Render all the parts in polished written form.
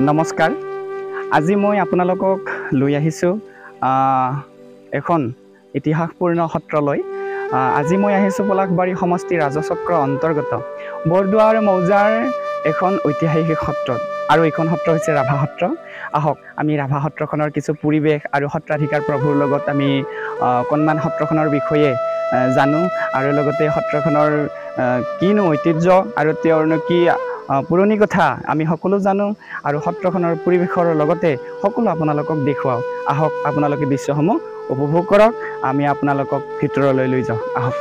নমস্কাৰ। আজি মই আপোনালোকক লৈ আহিছোঁ এখন ইতিহাসপূৰ্ণ সত্ৰলৈ। আজি মই আহিছোঁ পলাশবাৰী সমষ্টি ৰাজচক্ৰ অন্তৰ্গত বৰদোৱাৰ মৌজাৰ এখন ঐতিহাসিক সত্ৰত, আৰু এইখন সত্ৰ হৈছে ৰাভা সত্ৰ। আহক আমি ৰাভা সত্ৰখনৰ কিছু পৰিৱেশ আৰু সত্ৰাধিকাৰ প্ৰভুৰ লগত আমি অকণমান সত্ৰখনৰ বিষয়ে জানো, আৰু লগতে সত্ৰখনৰ কিনো ঐতিহ্য আৰু তেওঁৰনো কি পুৰণি কথা আমি সকলো জানো, আৰু সত্ৰখনৰ পৰিৱেশৰ লগতে সকলো আপোনালোকক দেখুৱাওঁ। আহক আপোনালোকে দৃশ্যসমূহ উপভোগ কৰক, আমি আপোনালোকক ভিতৰলৈ লৈ যাওঁ। আহক।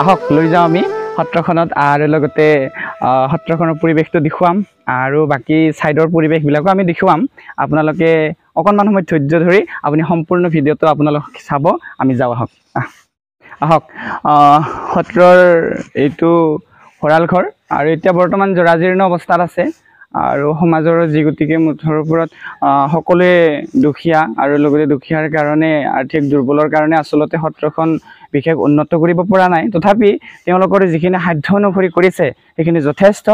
আহক লৈ যাওঁ আমি সত্ৰখনত, আৰু লগতে সত্ৰখনৰ পৰিৱেশটো দেখুৱাম, আৰু বাকী ছাইডৰ পৰিৱেশবিলাকো আমি দেখুৱাম। আপোনালোকে অকণমান সময় ধৈৰ্য ধৰি আপুনি সম্পূৰ্ণ ভিডিঅ'টো আপোনালোক চাব। আমি যাওঁ, আহক। আহক। সত্ৰৰ এইটো ভঁৰাল ঘৰ, আৰু এতিয়া বৰ্তমান জৰাজীৰ্ণ অৱস্থাত আছে, আৰু সমাজৰ যি গতিকে মুঠৰ ওপৰত সকলোৱে দুখীয়া, আৰু লগতে দুখীয়াৰ কাৰণে আৰ্থিক দুৰ্বলৰ কাৰণে আচলতে সত্ৰখন বিশেষ উন্নত কৰিব পৰা নাই। তথাপি তেওঁলোকৰ যিখিনি সাধ্য অনুসৰি কৰিছে সেইখিনি যথেষ্ট,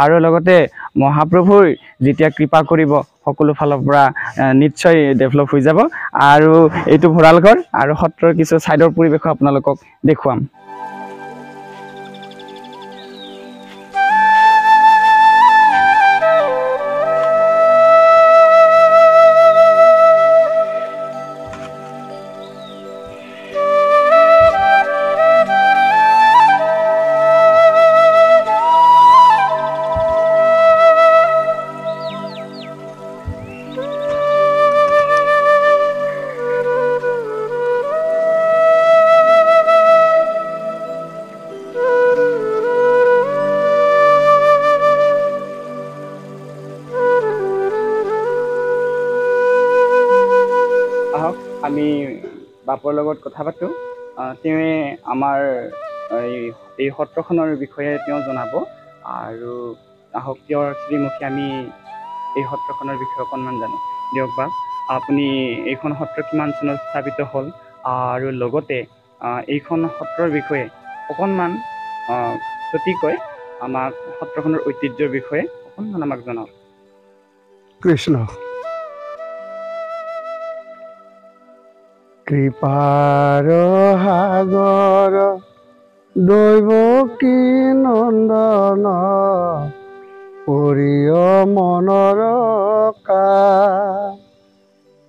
আৰু লগতে মহাপ্ৰভুৰ যেতিয়া কৃপা কৰিব সকলো ফালৰ পৰা নিশ্চয় ডেভেলপ হৈ যাব। আৰু এইটো ভঁৰাল ঘৰ, আৰু সত্ৰৰ কিছু ছাইডৰ পৰিৱেশো আপোনালোকক দেখুৱাম। আমি বাপৰ লগত কথা পাতোঁ। তেওঁৱে আমাৰ এই সত্ৰখনৰ বিষয়ে তেওঁ জনাব, আৰু আহক তেওঁৰ শ্ৰীমুখে আমি এই সত্ৰখনৰ বিষয়ে অকণমান জানো। দিয়ক বাপ, আপুনি এইখন সত্ৰ কিমান চনত স্থাপিত হ'ল, আৰু লগতে এইখন সত্ৰৰ বিষয়ে অকণমান চুটিকৈ আমাক সত্ৰখনৰ ঐতিহ্যৰ বিষয়ে অকণমান আমাক জনাওক। কৃষ্ণ। কৃপাৰ সাগৰ দৈৱকী নন্দন প্ৰিয় মনৰ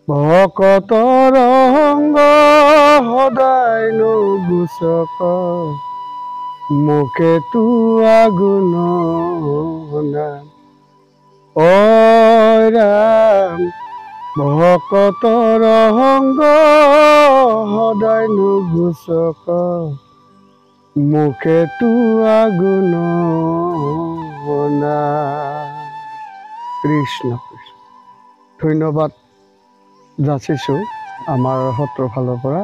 ভকতৰ সংগ সদায় নুগুচক মুখে তোৱা গুণ ঐ ৰাম ভকতৰ সংগ সদায় নুগুচক মুখে তোৱা গুণ কৃষ্ণ কৃষ্ণ। ধন্যবাদ যাচিছোঁ আমাৰ সত্ৰৰ ফালৰ পৰা।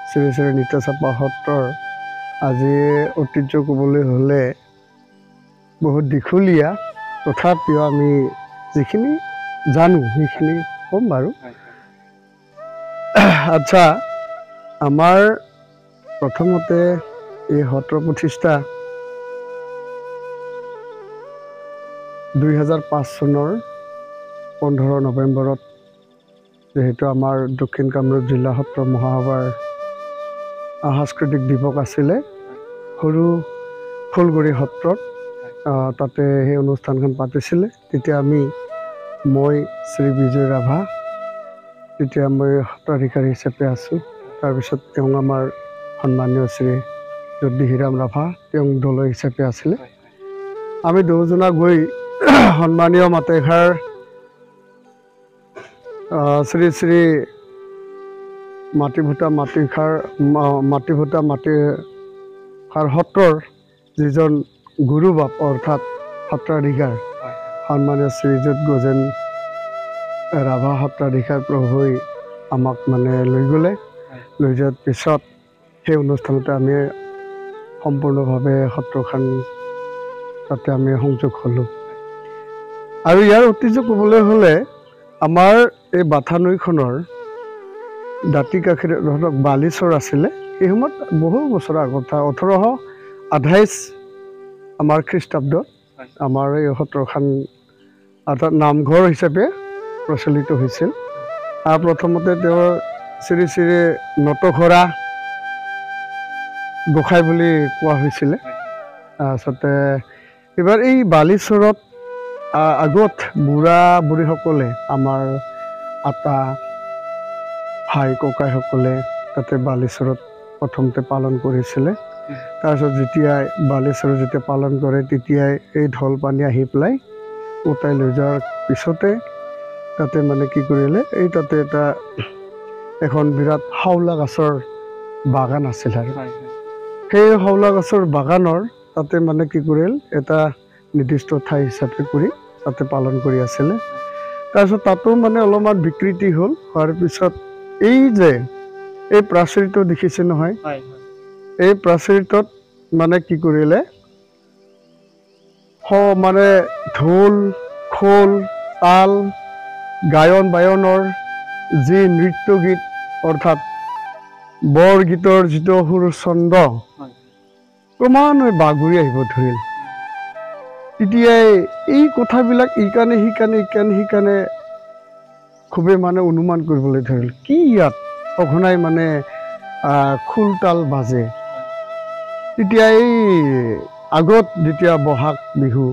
শ্ৰী শ্ৰী নিত্যচাপা সত্ৰৰ আজি ঐতিহ্য ক'বলৈ হ'লে বহুত দীঘলীয়া, তথাপিও আমি যিখিনি জানো সেইখিনি ক'ম বাৰু। আচ্ছা, আমাৰ প্ৰথমতে এই সত্ৰ প্ৰতিষ্ঠা 2005 চনৰ 15 নৱেম্বৰত, যিহেতু আমাৰ দক্ষিণ কামৰূপ জিলা সত্ৰ মহাসভাৰ সাংস্কৃতিক দিৱস আছিলে সৰু ফুলগুৰি সত্ৰত, তাতে সেই অনুষ্ঠানখন পাতিছিলে। তেতিয়া মই শ্ৰী বিজয় ৰাভা, তেতিয়া মই সত্ৰাধিকাৰী হিচাপে আছোঁ। তাৰপিছত তেওঁ আমাৰ সন্মানীয় শ্ৰী যদী হিৰাম ৰাভা, তেওঁ দলৰ হিচাপে আছিলে। আমি দুজনা গৈ সন্মানীয় মাতেষাৰ শ্ৰী শ্ৰী মাটিভূটা মাটিষাৰ সত্ৰৰ যিজন গুৰু বাপ অৰ্থাৎ সত্ৰাধিকাৰ সন্মানীয় শ্ৰীযুত গজেন ৰাভা সত্ৰাধিকাৰ প্ৰভুই আমাক মানে লৈ গ'লে লৈ যোৱাৰ পিছত সেই অনুষ্ঠানতে আমি সম্পূৰ্ণভাৱে সত্ৰখন তাতে আমি সংযোগ হ'লোঁ। আৰু ইয়াৰ ঐতিহ্য ক'বলৈ হ'লে আমাৰ এই বাথা নৈখনৰ দাঁতি কাষেৰে ধৰক বালিচৰ আছিলে। সেই সময়ত বহু বছৰ আগত 1828 আমাৰ খ্ৰীষ্টাব্দত আমাৰ এই সত্ৰখন অৰ্থাৎ নামঘৰ হিচাপে প্ৰচলিত হৈছিল। প্ৰথমতে তেওঁৰ শ্ৰী শ্ৰী নটঘৰা গোসাঁই বুলি কোৱা হৈছিলে। তাৰপিছতে এইবাৰ এই বালিচৰত আগত বুঢ়া বুঢ়ীসকলে আমাৰ আটা ভাই ককাইসকলে তাতে বালিচৰত প্ৰথমতে পালন কৰিছিলে। তাৰপিছত যেতিয়াই বালিচৰত যেতিয়া পালন কৰে তেতিয়াই এই ঢল পানী আহি পেলাই উটাই লৈ যোৱাৰ পিছতে তাতে মানে কি কৰিলে এই তাতে এখন বিৰাট হাওলা গছৰ বাগান আছিল আৰু সেই হাওলা গছৰ বাগানৰ তাতে মানে কি কৰিল এটা নিৰ্দিষ্ট ঠাই হিচাপে কৰি তাতে পালন কৰি আছিলে। তাৰপিছত তাতো মানে অলপমান বিকৃতি হ'ল। হোৱাৰ পিছত এই যে এই প্ৰাচীৰটো দেখিছে নহয়, এই প্ৰাচীৰটোত মানে কি কৰিলে মানে ঢোল খোল তাল গায়ন বায়নৰ যি নৃত্য গীত অৰ্থাৎ বৰগীতৰ যিটো সুৰ ছন্দ ক্ৰমান্বয়ে বাগৰি আহিব ধৰিল। তেতিয়াই এই কথাবিলাক ইকানে সিকানে খুবেই মানে অনুমান কৰিবলৈ ধৰিল কি ইয়াত সঘনাই মানে খোল তাল বাজে। তেতিয়া এই আগত যেতিয়া বহাগ বিহু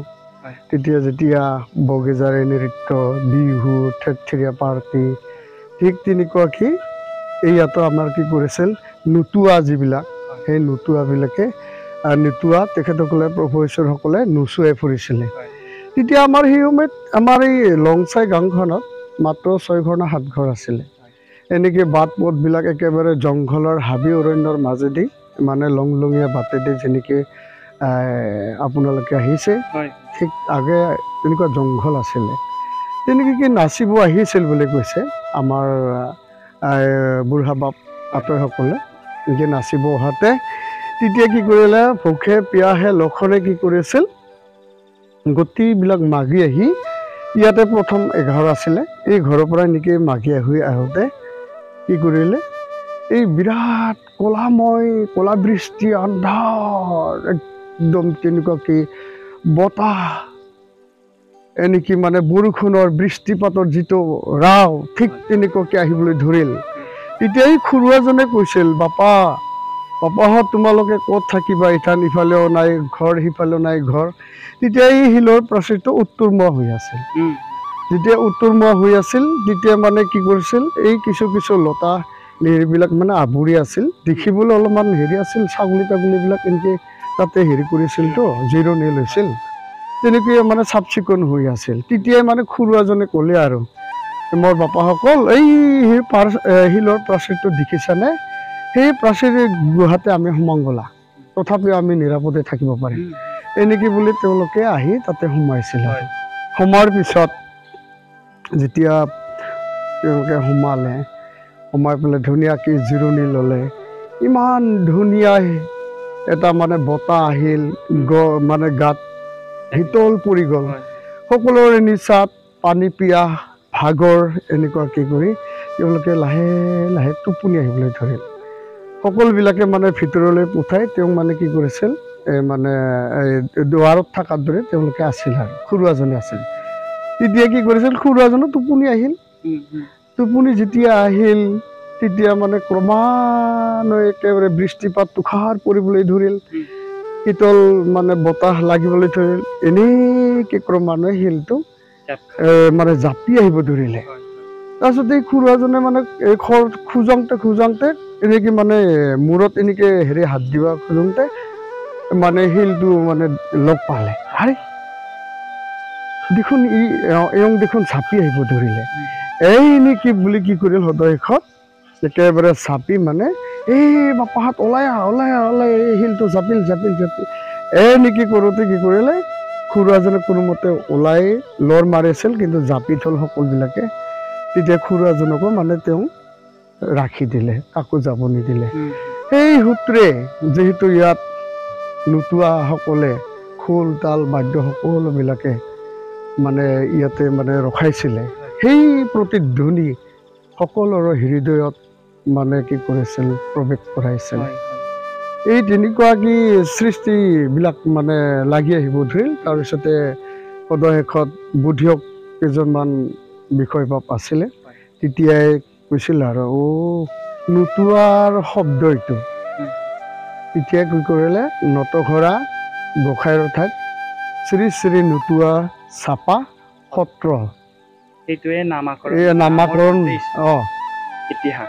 তেতিয়া যেতিয়া বগেজাৰে নৃত্য বিহু থেৰথেৰীয়া পাৰ্টি ঠিক তেনেকুৱাকৈ ইয়াতো আমাৰ কি কৰিছিল নোটোৱা যিবিলাক সেই নোটোৱাবিলাকে নোটোৱা তেখেতসকলে প্ৰভু ঈশ্বৰসকলে নোচোৱাই ফুৰিছিলে। তেতিয়া আমাৰ সেই সময়ত আমাৰ এই লংচাই গাঁওখনত মাত্ৰ 6 ঘৰ না 7 ঘৰ আছিলে। এনেকৈ বাট পথবিলাক একেবাৰে জংঘলৰ হাবি অৰণ্যৰ মাজেদি মানে লংলঙীয়া বাটেদি যেনেকৈ আপোনালোকে আহিছে ঠিক আগে তেনেকুৱা জংঘল আছিলে। তেনেকৈ কি নাচিব আহিছিল বুলি কৈছে আমাৰ বুঢ়া বাপ আতৈসকলে। এনেকৈ নাচিব অহাতে তেতিয়া কি কৰিলে ভোকে পিয়াহে লক্ষণে কি কৰিছিল গোটেইবিলাক মাগি আহি ইয়াতে প্ৰথম এঘৰ আছিলে এই ঘৰৰ পৰা এনেকৈ মাগি আহোঁতে কি কৰিলে এই বিৰাট কলাময় কলাবৃষ্টি আন্ধাৰ একদম তেনেকুৱাকৈ বতাহ এনেকৈ মানে বৰষুণৰ বৃষ্টিপাতৰ যিটো ৰাও ঠিক তেনেকুৱাকৈ আহিবলৈ ধৰিল। তেতিয়া এই খুৰুৱাজনে কৈছিল বাপাহঁত তোমালোকে ক'ত থাকিবা, ইফালেও নাই ঘৰ সিফালেও নাই ঘৰ। তেতিয়া এই শিলৰ প্ৰাচীৰটো উত্তৰমুৱা হৈ আছিল। যেতিয়া উত্তৰমুৱা হৈ আছিল তেতিয়া মানে কি কৰিছিল এই কিছু লতা হেৰিবিলাক মানে আৱৰি আছিল। দেখিবলৈ অলপমান হেৰি আছিল ছাগলী তাগলীবিলাক এনেকৈ তাতে হেৰি কৰিছিলতো জিৰণি লৈছিল তেনেকৈ মানে চাফ চিকুণ হৈ আছিল। তেতিয়াই মানে খুৰুৱাজনে ক'লে আৰু মোৰ বাপাসকল এই শিলৰ প্ৰাচীৰটো দেখিছানে, সেই প্ৰাচীৰ গুহাতে আমি সোমাং ব'লা, তথাপিও আমি নিৰাপদে থাকিব পাৰিম। এনেকৈ বুলি তেওঁলোকে আহি তাতে সোমাইছিল। সোমোৱাৰ পিছত যেতিয়া তেওঁলোকে সোমাই পেলাই ধুনীয়াকৈ জিৰণি ল'লে, ইমান ধুনীয়া এটা মানে বতাহ আহিল মানে গাত শীতল পৰি গ'ল। সকলোৰে নিচাত পানী পিয়াহ ভাগৰ এনেকুৱাকৈ কৰি তেওঁলোকে লাহে লাহে টোপনি আহিবলৈ ধৰিল। সকলোবিলাকে মানে ভিতৰলৈ পঠাই তেওঁক মানে কি কৰিছিল মানে দুৱাৰত থকাৰ দৰে তেওঁলোকে আছিল আৰু খুৰুৱাজনে আছিল। তেতিয়া কি কৰিছিল খুৰুৱাজনো টোপনি আহিল। টোপনি যেতিয়া আহিল তেতিয়া মানে ক্ৰমান্বয়ে একেবাৰে বৃষ্টিপাত তুষাৰ পৰিবলৈ ধৰিল, শীতল মানে বতাহ লাগিবলৈ ধৰিল। এনেকৈ ক্ৰমান্বয়ে শিলটো মানে জাপি আহিব ধৰিলে। তাৰপিছত এই খুৰুৱাজনে মানে এই খোজাওঁতে এনেকৈ মানে মূৰত এনেকৈ হেৰি হাত দিব খোজোঁতে মানে শিলটো মানে লগ পালে। আৰে দেখোন এওঁ দেখোন চাপি আহিব ধৰিলে। এই নেকি বুলি কি কৰিল হৃদয়খন একেবাৰে চাপি মানে এই বাপাহঁত ওলাই আহ এই শিলটো জাপিল নেকি কৰোঁতে কি কৰিলে খুৰুৱাজনে কোনোমতে ওলাই লৰ মাৰিছিল কিন্তু জাপি থল সকলোবিলাকে তেতিয়া খুৰুৱাজনকো মানে তেওঁ ৰাখি দিলে কাকো যাব নিদিলে সেই সূত্ৰে যিহেতু ইয়াত নোটোৱাসকলে খোল তাল বাদ্য সকলোবিলাকে মানে ইয়াতে মানে ৰখাইছিলে সেই প্ৰতিধ্বনি সকলোৰে হৃদয়ত মানে কি কৰিছিল প্ৰৱেশ কৰাইছিল এই তেনেকুৱা কি সৃষ্টিবিলাক মানে লাগি আহিব ধৰিল তাৰপিছতে সদশেষত বুদ্ধিয়ক কেইজনমান বিষয়বাব আছিলে তেতিয়াই কৈছিল আৰু নোটোৱাৰ শব্দ এইটো তেতিয়াই কি কৰিলে নটঘৰা গোসাঁইৰ ঠাইত শ্ৰী শ্ৰী নোটোৱা চাপা সত্ৰ সেইটোৱে নামাকৰণ ইতিহাস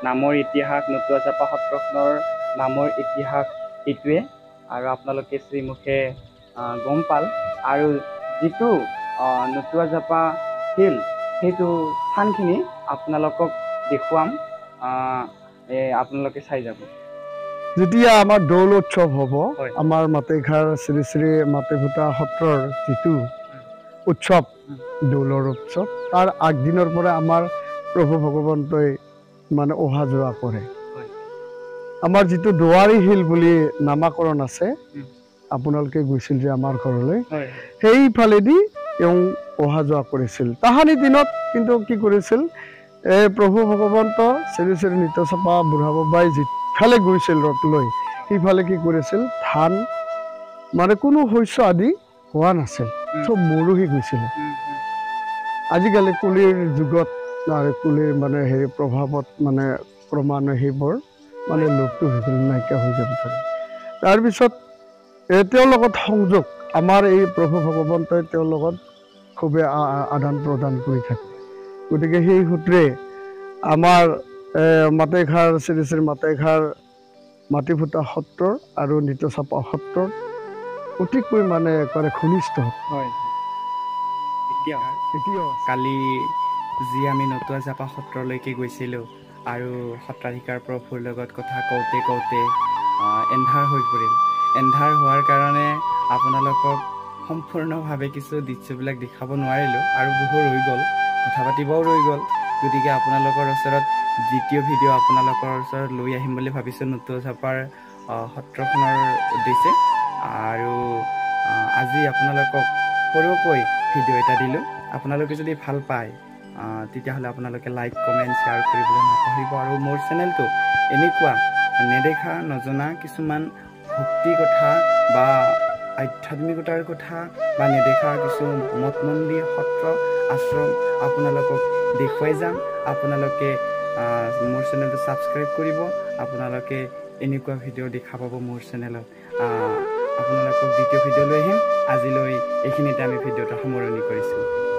নামৰ ইতিহাস নোটোৱা চাপা সত্ৰখনৰ নামৰ ইতিহাস এইটোৱে আৰু আপোনালোকে শ্ৰীমুখে গম পাল আৰু যিটো নোটোৱা জাপা শিল সেইটো স্থানখিনি আপোনালোকক দেখুৱাম আপোনালোকে চাই যাব যেতিয়া আমাৰ দৌল উৎসৱ হ'ব আমাৰ মাটিঘাৰ শ্ৰী শ্ৰী মাটিভূটা সত্ৰৰ যিটো উৎসৱ দৌলৰ উৎসৱ তাৰ আগদিনৰ পৰা আমাৰ প্ৰভু ভগৱন্তই মানে অহা যোৱা কৰে আমাৰ যিটো দুৱাৰী শিল বুলি নামাকৰণ আছে আপোনালোকে গৈছিল যে আমাৰ ঘৰলৈ সেইফালেদি তেওঁ অহা যোৱা কৰিছিল তাহানি দিনত কিন্তু কি কৰিছিল প্ৰভু ভগৱন্ত শ্ৰী শ্ৰী নিত্যচাপা বুঢ়াবাবাই যিফালে গৈছিল ৰথ লৈ সেইফালে কি কৰিছিল ধান মানে কোনো শস্য আদি হোৱা নাছিল চব মৰহি গৈছিলে আজিকালি কুলিৰ যুগত আৰু কুলিৰ মানে হেৰি প্ৰভাৱত মানে ক্ৰমান্বয়ে সেইবোৰ মানে লোকটো হৈ গ'ল নাইকিয়া হৈ যাব ধৰে তাৰপিছত তেওঁৰ লগত সংযোগ আমাৰ এই প্ৰভু ভগৱন্তই তেওঁৰ লগত খুবেই আদান প্ৰদান কৰি থাকে গতিকে সেই সূত্ৰে আমাৰ মাটিঘাৰ শ্ৰী শ্ৰী মাটিঘাৰ মাটিভূটা সত্ৰৰ আৰু নিত্যচাপা সত্ৰৰ অতিকৈ মানে একেবাৰে ঘনিষ্ঠ কালি যি আমি নোটোৱা জাপা সত্ৰলৈকে গৈছিলোঁ আৰু সত্ৰাধিকাৰ প্ৰভুৰ লগত কথা কওঁতে এন্ধাৰ হৈ পৰিল এন্ধাৰ হোৱাৰ কাৰণে আপোনালোকক সম্পূৰ্ণভাৱে কিছু দৃশ্যবিলাক দেখাব নোৱাৰিলোঁ আৰু বহু ৰৈ গ'ল কথা পাতিবও ৰৈ গ'ল গতিকে আপোনালোকৰ ওচৰত দ্বিতীয় ভিডিঅ' আপোনালোকৰ ওচৰত লৈ আহিম বুলি ভাবিছোঁ নোটোৱা জাপাৰ সত্ৰখনৰ উদ্দেশ্যে আৰু আজি আপোনালোকক সৰুকৈ ভিডিঅ' এটা দিলোঁ আপোনালোকে যদি ভাল পায় তেতিয়াহ'লে আপোনালোকে লাইক কমেণ্ট শ্বেয়াৰ কৰিবলৈ নাপাহৰিব আৰু মোৰ চেনেলটো এনেকুৱা নেদেখা নজনা কিছুমান ভক্তি কথা বা আধ্যাত্মিকতাৰ কথা বা নেদেখা কিছু মঠ মন্দিৰ সত্ৰ আশ্ৰম আপোনালোকক দেখুৱাই যাম আপোনালোকে মোৰ চেনেলটো ছাবস্ক্ৰাইব কৰিব আপোনালোকে এনেকুৱা ভিডিঅ' দেখা পাব মোৰ চেনেলত আপোনালোকক দ্বিতীয় ভিডিঅ' লৈ আহিম আজিলৈ এইখিনিতে আমি ভিডিঅ'টো সামৰণি কৰিছোঁ